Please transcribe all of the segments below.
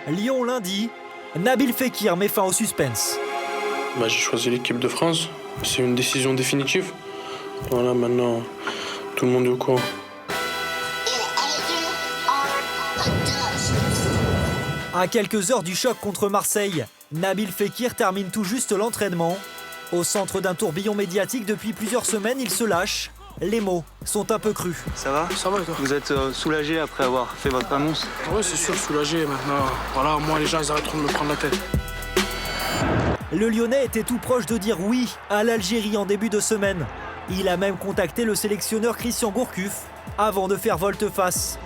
Lyon lundi, Nabil Fekir met fin au suspense. J'ai choisi l'équipe de France, c'est une décision définitive. Voilà, maintenant, tout le monde est au courant. À quelques heures du choc contre Marseille, Nabil Fekir termine tout juste l'entraînement. Au centre d'un tourbillon médiatique depuis plusieurs semaines, il se lâche. Les mots sont un peu crus. Ça va? Ça va, toi? Vous êtes soulagé après avoir fait votre annonce? Oui, c'est sûr, soulagé maintenant. Voilà, moi, les gens, ils arrêteront de me prendre la tête. Le Lyonnais était tout proche de dire oui à l'Algérie en début de semaine. Il a même contacté le sélectionneur Christian Gourcuff avant de faire volte-face.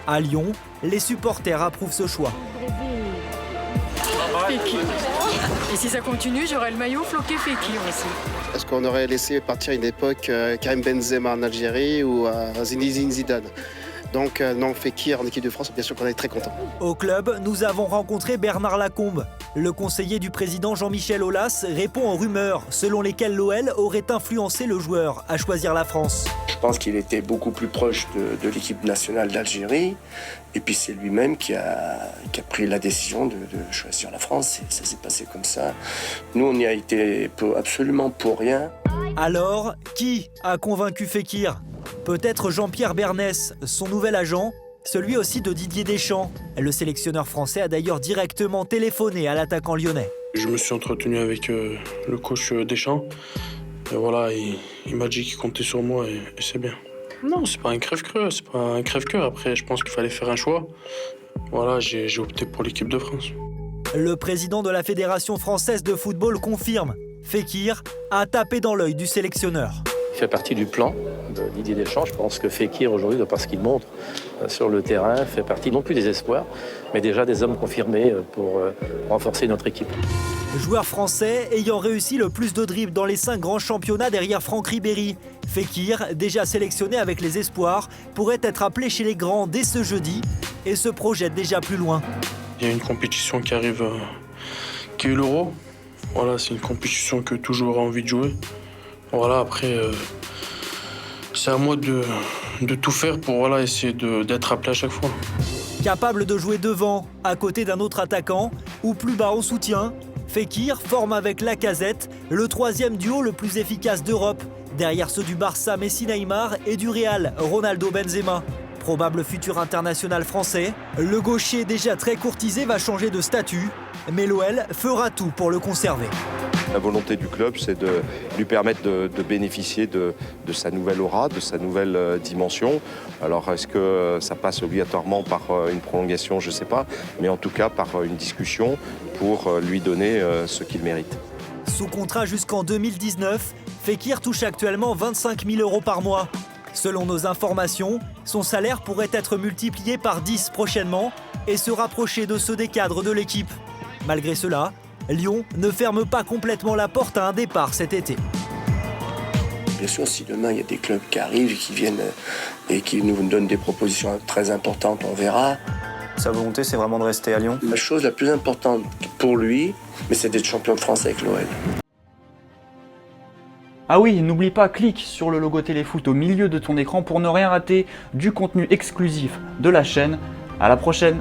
À Lyon, les supporters approuvent ce choix. Fekir. Et si ça continue, j'aurai le maillot floqué Fekir aussi. Est-ce qu'on aurait laissé partir à une époque Karim Benzema en Algérie ou Zinedine Zidane? Donc non, Fekir en équipe de France, bien sûr qu'on est très content. Au club, nous avons rencontré Bernard Lacombe. Le conseiller du président Jean-Michel Aulas répond aux rumeurs selon lesquelles l'OL aurait influencé le joueur à choisir la France. Je pense qu'il était beaucoup plus proche de l'équipe nationale d'Algérie. Et puis c'est lui-même qui a pris la décision de choisir la France. Et ça s'est passé comme ça. Nous, on y a été absolument pour rien. Alors, qui a convaincu Fekir? Peut-être Jean-Pierre Bernès, son nouvel agent, celui aussi de Didier Deschamps. Le sélectionneur français a d'ailleurs directement téléphoné à l'attaquant lyonnais. Je me suis entretenu avec le coach Deschamps. Et voilà, il m'a dit qu'il comptait sur moi et c'est bien. Non, c'est pas un crève-cœur, Après, je pense qu'il fallait faire un choix. Voilà, j'ai opté pour l'équipe de France. Le président de la Fédération française de football confirme. Fekir a tapé dans l'œil du sélectionneur. Il fait partie du plan de Didier Deschamps. Je pense que Fekir, aujourd'hui, de par ce qu'il montre sur le terrain, fait partie non plus des espoirs, mais déjà des hommes confirmés pour renforcer notre équipe. Joueur français ayant réussi le plus de dribbles dans les 5 grands championnats derrière Franck Ribéry. Fekir, déjà sélectionné avec les espoirs, pourrait être appelé chez les grands dès ce jeudi et se projette déjà plus loin. Il y a une compétition qui arrive, qui est l'Euro. Voilà, c'est une compétition que tout joueur a envie de jouer. Voilà, après, c'est à moi de tout faire pour essayer d'être appelé à chaque fois. Capable de jouer devant, à côté d'un autre attaquant, ou plus bas en soutien, Fekir forme avec Lacazette le 3e duo le plus efficace d'Europe, derrière ceux du Barça Messi Neymar et du Real Ronaldo Benzema. Probable futur international français, le gaucher déjà très courtisé va changer de statut, mais l'OL fera tout pour le conserver. La volonté du club, c'est de lui permettre de bénéficier de sa nouvelle aura, de sa nouvelle dimension. Alors, est-ce que ça passe obligatoirement par une prolongation? Je ne sais pas. Mais en tout cas, par une discussion pour lui donner ce qu'il mérite. Sous contrat jusqu'en 2019, Fekir touche actuellement 25 000 € par mois. Selon nos informations, son salaire pourrait être multiplié par 10 prochainement et se rapprocher de ceux des cadres de l'équipe. Malgré cela, Lyon ne ferme pas complètement la porte à un départ cet été. Bien sûr, si demain il y a des clubs qui arrivent et qui viennent et qui nous donnent des propositions très importantes, on verra. Sa volonté, c'est vraiment de rester à Lyon? La chose la plus importante pour lui, c'est d'être champion de France avec l'OL. Ah oui, n'oublie pas, clique sur le logo Téléfoot au milieu de ton écran pour ne rien rater du contenu exclusif de la chaîne. À la prochaine!